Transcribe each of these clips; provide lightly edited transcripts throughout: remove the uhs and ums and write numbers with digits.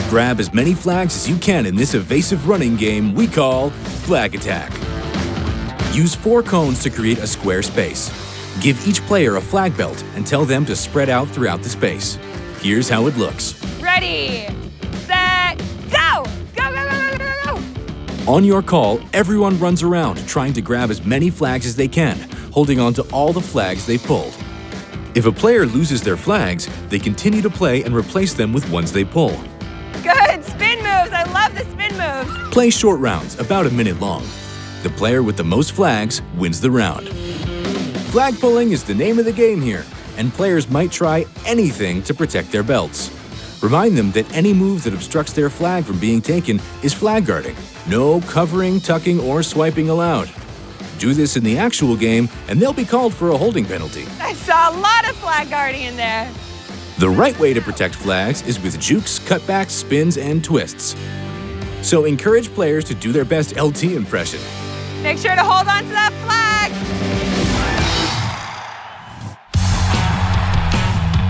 Grab as many flags as you can in this evasive running game we call Flag Attack. Use 4 cones to create a square space. Give each player a flag belt and tell them to spread out throughout the space. Here's how it looks. Ready, set, go! Go, go, go, go, go, go! On your call, everyone runs around trying to grab as many flags as they can, holding on to all the flags they pulled. If a player loses their flags, they continue to play and replace them with ones they pull. Good, spin moves, I love the spin moves. Play short rounds, about a minute long. The player with the most flags wins the round. Flag pulling is the name of the game here, and players might try anything to protect their belts. Remind them that any move that obstructs their flag from being taken is flag guarding. No covering, tucking, or swiping allowed. Do this in the actual game, and they'll be called for a holding penalty. I saw a lot of flag guarding in there. The right way to protect flags is with jukes, cutbacks, spins, and twists. So encourage players to do their best LT impression. Make sure to hold on to that flag.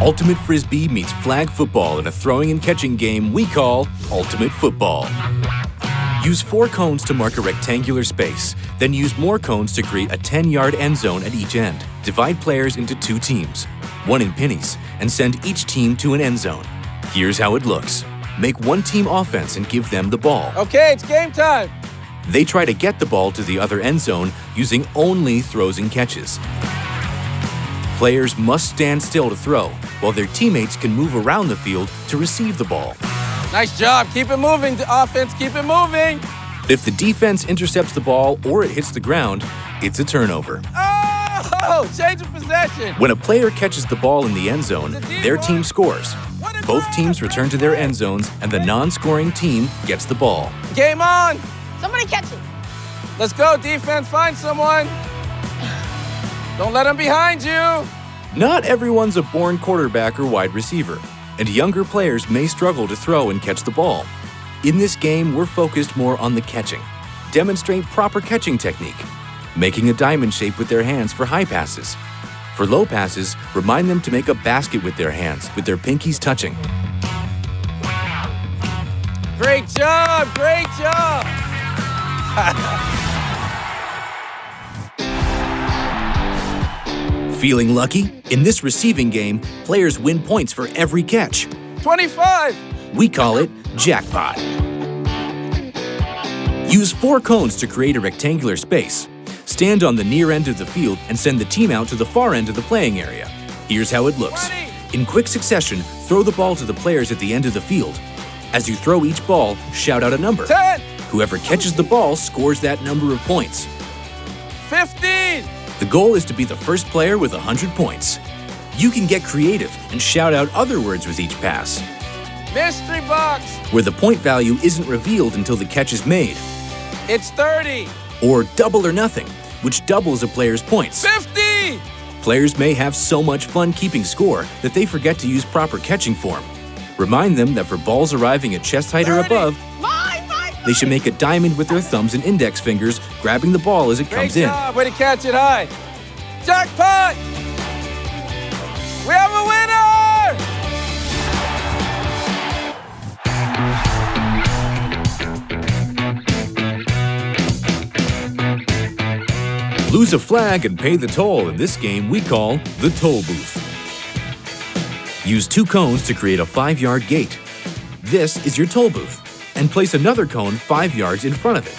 Ultimate Frisbee meets flag football in a throwing and catching game we call Ultimate Football. Use 4 cones to mark a rectangular space, then use more cones to create a 10-yard end zone at each end. Divide players into 2 teams, 1 in pennies, and send each team to an end zone. Here's how it looks. Make one team offense and give them the ball. Okay, it's game time. They try to get the ball to the other end zone using only throws and catches. Players must stand still to throw, while their teammates can move around the field to receive the ball. Nice job. Keep it moving, offense. Keep it moving. If the defense intercepts the ball or it hits the ground, it's a turnover. Oh, change of possession. When a player catches the ball in the end zone, their team scores. Both teams return to their end zones, and the non-scoring team gets the ball. Game on. Somebody catch it. Let's go, defense. Find someone. Don't let them behind you. Not everyone's a born quarterback or wide receiver, and younger players may struggle to throw and catch the ball. In this game, we're focused more on the catching. Demonstrate proper catching technique, making a diamond shape with their hands for high passes. For low passes, remind them to make a basket with their hands, with their pinkies touching. Great job, great job. Feeling lucky? In this receiving game, players win points for every catch. 25. We call it Jackpot. Use 4 cones to create a rectangular space. Stand on the near end of the field and send the team out to the far end of the playing area. Here's how it looks. 20. In quick succession, throw the ball to the players at the end of the field. As you throw each ball, shout out a number. 10. Whoever catches the ball scores that number of points. 15. The goal is to be the first player with 100 points. You can get creative and shout out other words with each pass, Mystery box. where the point value isn't revealed until the catch is made. It's 30. Or double or nothing, which doubles a player's points. 50. Players may have so much fun keeping score that they forget to use proper catching form. Remind them that for balls arriving at chest height or 30. above, they should make a diamond with their thumbs and index fingers, grabbing the ball as it Great comes in. job. Way to catch it high. Jackpot. We have a winner! Lose a flag and pay the toll in this game we call the Tollbooth. Use 2 cones to create a 5-yard gate. This is your toll booth, and place another cone 5 yards in front of it.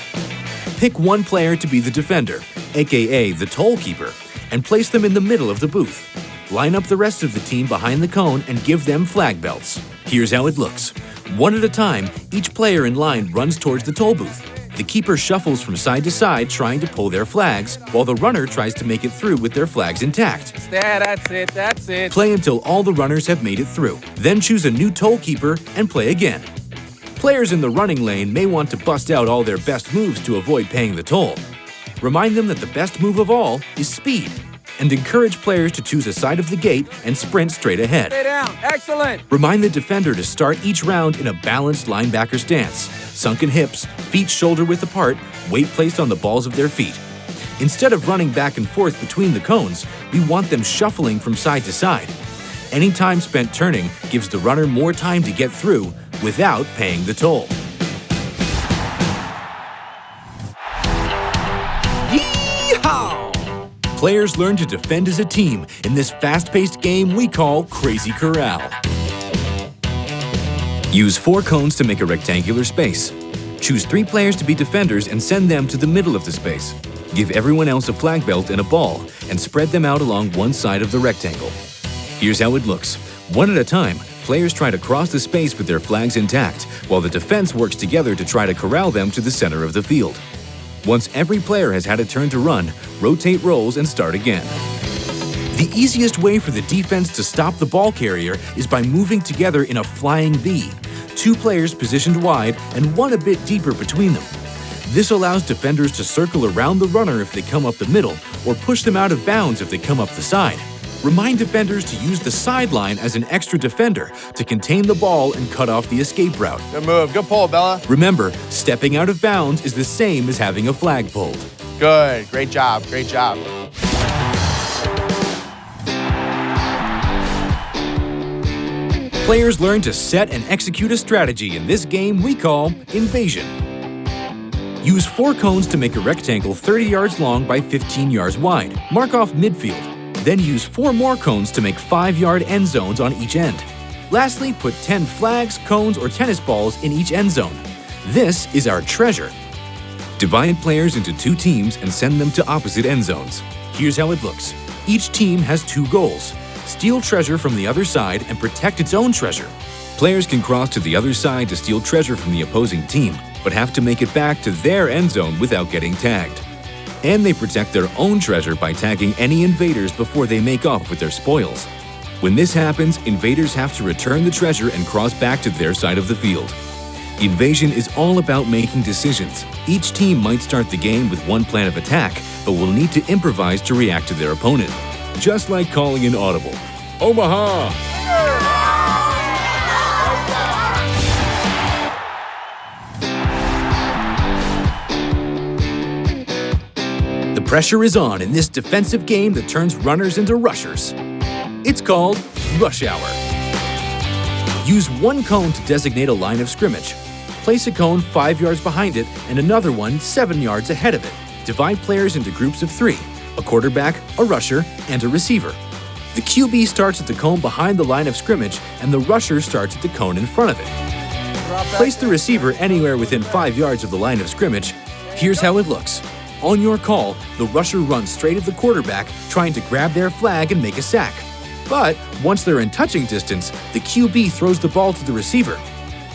Pick one player to be the defender, aka the toll keeper, and place them in the middle of the booth. Line up the rest of the team behind the cone and give them flag belts. Here's how it looks. One at a time, each player in line runs towards the toll booth. The keeper shuffles from side to side trying to pull their flags, while the runner tries to make it through with their flags intact. That's it, that's it. Play until all the runners have made it through. Then choose a new toll keeper and play again. Players in the running lane may want to bust out all their best moves to avoid paying the toll. Remind them that the best move of all is speed, and encourage players to choose a side of the gate and sprint straight ahead. Stay down. Excellent. Remind the defender to start each round in a balanced linebacker stance. Sunken hips, feet shoulder-width apart, weight placed on the balls of their feet. Instead of running back and forth between the cones, we want them shuffling from side to side. Any time spent turning gives the runner more time to get through, without paying the toll. Yeehaw! Players learn to defend as a team in this fast-paced game we call Crazy Corral. Use 4 cones to make a rectangular space. Choose 3 players to be defenders and send them to the middle of the space. Give everyone else a flag belt and a ball, and spread them out along one side of the rectangle. Here's how it looks. One at a time, players try to cross the space with their flags intact, while the defense works together to try to corral them to the center of the field. Once every player has had a turn to run, rotate roles and start again. The easiest way for the defense to stop the ball carrier is by moving together in a flying V, 2 players positioned wide and 1 a bit deeper between them. This allows defenders to circle around the runner if they come up the middle, or push them out of bounds if they come up the side. Remind defenders to use the sideline as an extra defender to contain the ball and cut off the escape route. Good move. Good pull, Bella. Remember, stepping out of bounds is the same as having a flag pulled. Good. Great job. Great job. Players learn to set and execute a strategy in this game we call Invasion. Use 4 cones to make a rectangle 30 yards long by 15 yards wide. Mark off midfield. Then use 4 more cones to make 5-yard end zones on each end. Lastly, put 10 flags, cones, or tennis balls in each end zone. This is our treasure. Divide players into 2 teams and send them to opposite end zones. Here's how it looks. Each team has 2 goals. Steal treasure from the other side and protect its own treasure. Players can cross to the other side to steal treasure from the opposing team, but have to make it back to their end zone without getting tagged. And they protect their own treasure by tagging any invaders before they make off with their spoils. When this happens, invaders have to return the treasure and cross back to their side of the field. Invasion is all about making decisions. Each team might start the game with one plan of attack, but will need to improvise to react to their opponent. Just like calling an audible. Omaha! The pressure is on in this defensive game that turns runners into rushers. It's called Rush Hour. Use 1 cone to designate a line of scrimmage. Place a cone 5 yards behind it and another one 7 yards ahead of it. Divide players into groups of 3, a quarterback, a rusher, and a receiver. The QB starts at the cone behind the line of scrimmage and the rusher starts at the cone in front of it. Place the receiver anywhere within 5 yards of the line of scrimmage. Here's how it looks. On your call, the rusher runs straight at the quarterback, trying to grab their flag and make a sack. But once they're in touching distance, the QB throws the ball to the receiver.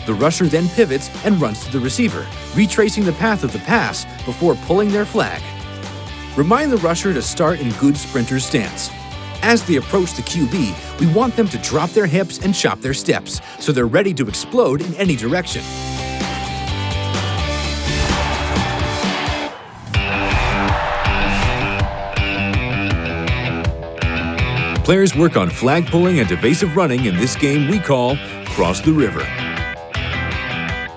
The rusher then pivots and runs to the receiver, retracing the path of the pass before pulling their flag. Remind the rusher to start in good sprinter stance. As they approach the QB, we want them to drop their hips and chop their steps, so they're ready to explode in any direction. Players work on flag pulling and evasive running in this game we call Cross the River.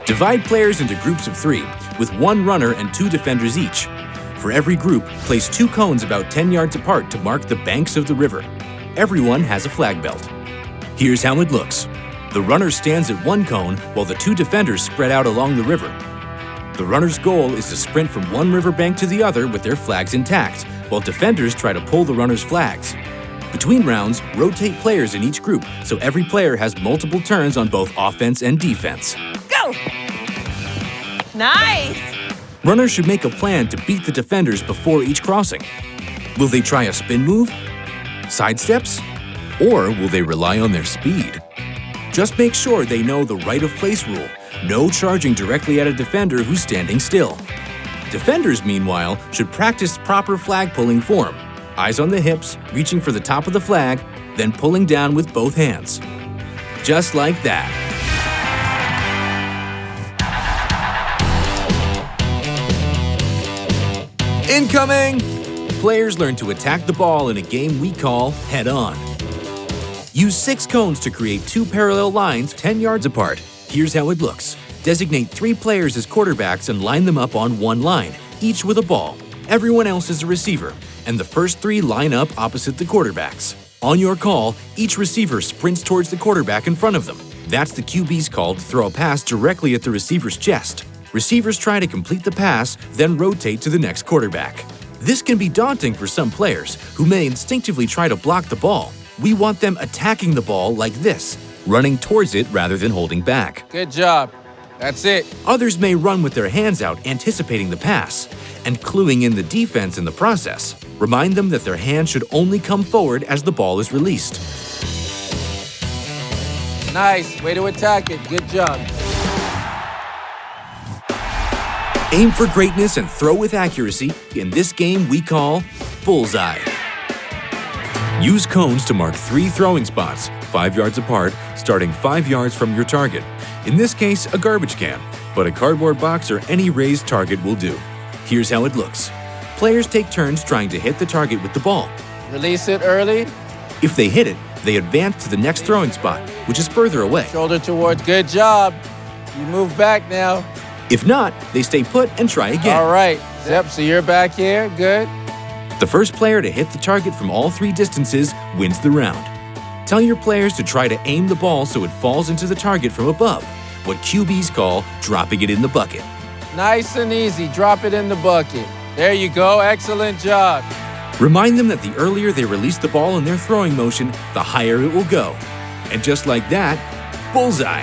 Divide players into groups of 3, with 1 runner and 2 defenders each. For every group, place 2 cones about 10 yards apart to mark the banks of the river. Everyone has a flag belt. Here's how it looks. The runner stands at 1 cone while the 2 defenders spread out along the river. The runner's goal is to sprint from one riverbank to the other with their flags intact, while defenders try to pull the runner's flags. Between rounds, rotate players in each group so every player has multiple turns on both offense and defense. Go! Nice! Runners should make a plan to beat the defenders before each crossing. Will they try a spin move? Side steps? Or will they rely on their speed? Just make sure they know the right of place rule. No charging directly at a defender who's standing still. Defenders, meanwhile, should practice proper flag pulling form. Eyes on the hips, reaching for the top of the flag, then pulling down with both hands. Just like that. Incoming! Players learn to attack the ball in a game we call Head On. Use 6 cones to create 2 parallel lines 10 yards apart. Here's how it looks. Designate 3 players as quarterbacks and line them up on 1 line, each with a ball. Everyone else is a receiver, and the first 3 line up opposite the quarterbacks. On your call, each receiver sprints towards the quarterback in front of them. That's the QB's call to throw a pass directly at the receiver's chest. Receivers try to complete the pass, then rotate to the next quarterback. This can be daunting for some players who may instinctively try to block the ball. We want them attacking the ball like this, running towards it rather than holding back. Good job. That's it. Others may run with their hands out, anticipating the pass, and cluing in the defense in the process. Remind them that their hands should only come forward as the ball is released. Nice. Way to attack it. Good job. Aim for greatness and throw with accuracy. In this game we call Bullseye. Use cones to mark 3 throwing spots, 5 yards apart, starting 5 yards from your target. In this case, a garbage can, but a cardboard box or any raised target will do. Here's how it looks. Players take turns trying to hit the target with the ball. Release it early. If they hit it, they advance to the next throwing spot, which is further away. Shoulder towards. Good job. You move back now. If not, they stay put and try again. All right. Yep, so you're back here. Good. The first player to hit the target from all 3 distances wins the round. Tell your players to try to aim the ball so it falls into the target from above, what QBs call dropping it in the bucket. Nice and easy. Drop it in the bucket. There you go. Excellent job. Remind them that the earlier they release the ball in their throwing motion, the higher it will go. And just like that, bullseye!